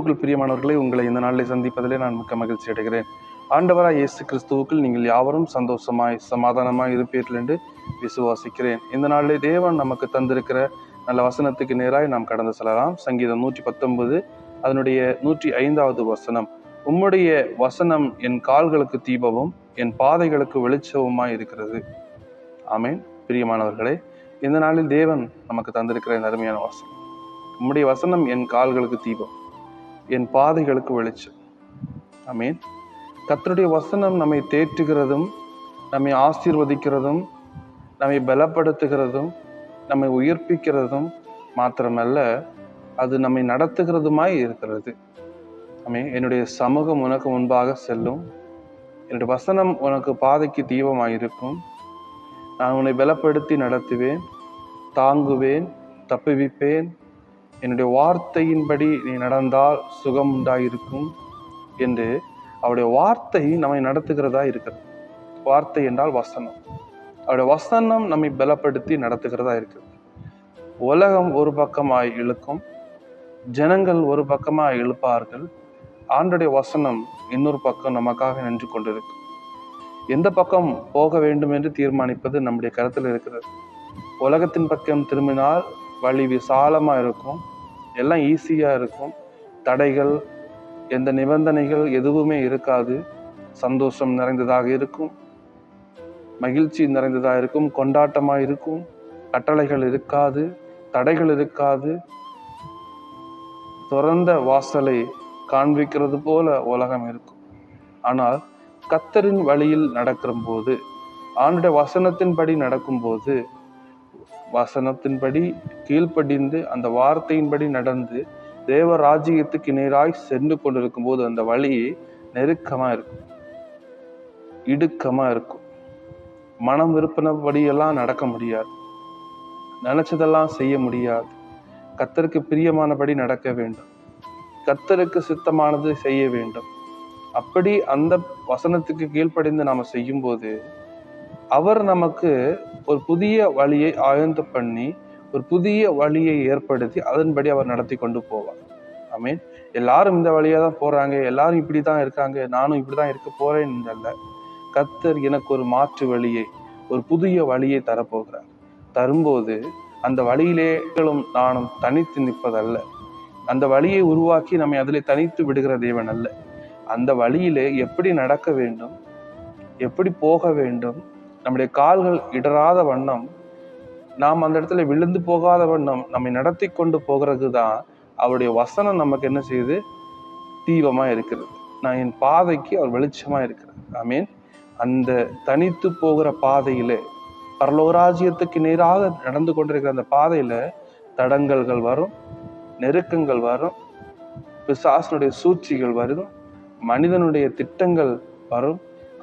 கிறிஸ்துவுக்குள் பிரியமானவர்களை, உங்களை இந்த நாளில் சந்திப்பதிலே நான் மிக்க மகிழ்ச்சி அடைகிறேன். ஆண்டவராய் இயேசு கிறிஸ்துவுக்குள் நீங்கள் யாவரும் சந்தோஷமாய் சமாதானமாய் இருப்பீர்கள் என்று விசுவாசிக்கிறேன். இந்த நாளிலே தேவன் நமக்கு தந்திருக்கிற நல்ல வசனத்துக்கு நேராய் நாம் கடந்து செல்லலாம். சங்கீதம் 119 அதனுடைய 105வது வசனம். உம்முடைய வசனம் என் கால்களுக்கு தீபமும் என் பாதைகளுக்கு வெளிச்சவுமாய் இருக்கிறது. ஆமென். பிரியமானவர்களே, இந்த நாளில் தேவன் நமக்கு தந்திருக்கிற அருமையான வசனம். உம்முடைய வசனம் என் கால்களுக்கு தீபம், என் பாதைகளுக்கு வெளிச்சம். ஆமென். கர்த்தருடைய வசனம் நம்மை தேற்றுகிறதும், நம்மை ஆசீர்வதிக்கிறதும், நம்மை பலப்படுத்துகிறதும், நம்மை உயிர்ப்பிக்கிறதும் மாத்திரமல்ல, அது நம்மை நடத்துகிறதுமாய் இருக்கிறது. ஆமென். என்னுடைய சமூகம் உனக்கு முன்பாக செல்லும், என்னுடைய வசனம் உனக்கு பாதைக்கு தீபமாயிருக்கும். நான் உன்னை பலப்படுத்தி நடத்துவேன், தாங்குவேன், தப்புவிப்பேன். என்னுடைய வார்த்தையின்படி நீ நடந்தால் சுகம் உண்டாயிருக்கும் என்று அவருடைய வார்த்தை நம்மை நடத்துகிறதா இருக்கிறது. வார்த்தை என்றால் வசனம். அவருடைய வசனம் நம்மை பலப்படுத்தி நடத்துகிறதா இருக்கிறது. உலகம் ஒரு பக்கமாய் இழுக்கும், ஜனங்கள் ஒரு பக்கமாய் இழுப்பார்கள். ஆண்டவருடைய வசனம் இன்னொரு பக்கம் நமக்காக நின்று கொண்டிருக்கும். எந்த பக்கம் போக வேண்டும் என்று தீர்மானிப்பது நம்முடைய கருத்தில் இருக்கிறது. உலகத்தின் பக்கம் திரும்பினால் வழி விசாலமா இருக்கும், எல்லாம் ஈஸியா இருக்கும், தடைகள் எந்த நிபந்தனைகள் எதுவுமே இருக்காது, சந்தோஷம் நிறைந்ததாக இருக்கும், மகிழ்ச்சி நிறைந்ததாக இருக்கும், கொண்டாட்டமாக இருக்கும், கட்டளைகள் இருக்காது, தடைகள் இருக்காது, திறந்த வாசலை காண்பிக்கிறது போல உலகம் இருக்கும். ஆனால் கர்த்தரின் வழியில் நடக்கிற போது, ஆண்டுடைய வசனத்தின்படி நடக்கும்போது, வசனத்தின்படி கீழ்ப்படிந்து அந்த வார்த்தையின்படி நடந்து தேவ ராஜ்யத்துக்கு நேராய் சென்று கொண்டிருக்கும் போது அந்த வழி நெருக்கமா இருக்கும், இடுக்கமா இருக்கும். மனம் விருப்பினபடியெல்லாம் நடக்க முடியாது, நினைச்சதெல்லாம் செய்ய முடியாது. கர்த்தருக்கு பிரியமானபடி நடக்க வேண்டும், கர்த்தருக்கு சித்தமானது செய்ய வேண்டும். அப்படி அந்த வசனத்துக்கு கீழ்ப்படிந்து நாம செய்யும் போது அவர் நமக்கு ஒரு புதிய வழியை ஆயத்த பண்ணி, ஒரு புதிய வழியை ஏற்படுத்தி அதன்படி அவர் நடத்தி கொண்டு போவார். ஆமென். எல்லாரும் இந்த வழியா தான் போறாங்க, எல்லாரும் இப்படிதான் இருக்காங்க, நானும் இப்படிதான் இருக்க போறேன் என்றல்ல. கர்த்தர் எனக்கு ஒரு மாற்று வழியை, ஒரு புதிய வழியை தரப்போகிறார். தரும்போது அந்த வழியிலே நானும் தனித்து நிற்பதல்ல, அந்த வழியை உருவாக்கி நம்மை அதிலே தனித்து விடுகிற தேவன் அல்ல. அந்த வழியிலே எப்படி நடக்க வேண்டும், எப்படி போக வேண்டும், நம்முடைய கால்கள் இடராத வண்ணம், நாம் அந்த இடத்துல விழுந்து போகாத வண்ணம் நம்மை நடத்தி கொண்டு போகிறது தான் அவருடைய வசனம். நமக்கு என்ன செய்யுது? தீபமா இருக்கிறது. நான் என் பாதைக்கு அவர் வெளிச்சமா இருக்கிறது. ஆமீன். அந்த தனித்து போகிற பாதையிலே, பரலோராஜ்யத்துக்கு நேராக நடந்து கொண்டிருக்கிற அந்த பாதையில தடங்கல்கள் வரும், நெருக்கங்கள் வரும், பிசாசனுடைய சூழ்ச்சிகள் வரும், மனிதனுடைய திட்டங்கள் வரும்.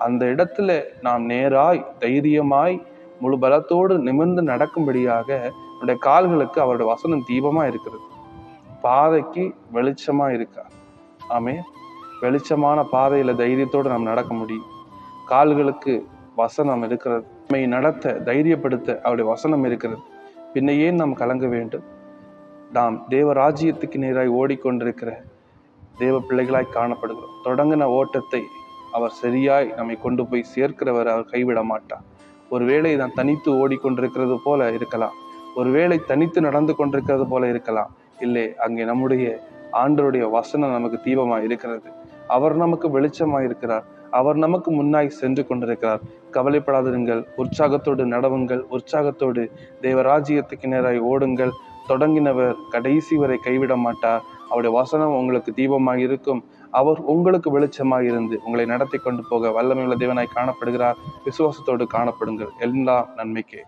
அந்த இடத்துல நாம் நேராய் தைரியமாய் முழு பலத்தோடு நிமிர்ந்து நடக்கும்படியாக நம்முடைய கால்களுக்கு அவருடைய வசனம் தீபமா இருக்கிறது, பாதைக்கு வெளிச்சமா இருக்கா. ஆமே. வெளிச்சமான பாதையில தைரியத்தோடு நாம் நடக்க முடியும். கால்களுக்கு வசனம் இருக்கிறது, நம்மை நடத்த தைரியப்படுத்த அவருடைய வசனம் இருக்கிறது. பின்ன ஏன் நாம் கலங்க வேண்டும்? நாம் தேவ ராஜ்யத்துக்கு நேராய் ஓடிக்கொண்டிருக்கிற தேவ பிள்ளைகளாய் காணப்படுகிறோம். தொடங்கின ஓட்டத்தை அவர் சரியாய் நம்மை கொண்டு போய் சேர்க்கிறவர். அவர் கைவிட மாட்டார். ஒருவேளை நான் தனித்து ஓடிக்கொண்டிருக்கிறது போல இருக்கலாம், ஒருவேளை தனித்து நடந்து கொண்டிருக்கிறது போல இருக்கலாம். இல்லை, அங்கே நம்முடைய ஆண்டவருடைய வசனம் நமக்கு தீபமாய் இருக்கிறது. அவர் நமக்கு வெளிச்சமாய் இருக்கிறார். அவர் நமக்கு முன்னாய் சென்று கொண்டிருக்கிறார். கவலைப்படாதிருங்கள், உற்சாகத்தோடு நடவுங்கள், உற்சாகத்தோடு தேவராஜ்யத்துக்கு நேராய் ஓடுங்கள். தொடங்கினவர் கடைசி வரை கைவிட மாட்டார். அவருடைய வசனம் உங்களுக்கு தீபமாக இருக்கும். அவர் உங்களுக்கு வெளிச்சமாக இருந்து உங்களை நடத்தி கொண்டு போக வல்லமையுள்ள தேவனாய் காணப்படுகிறார். விசுவாசத்தோடு காணப்படுங்கள். எல்லா நன்மைக்கே.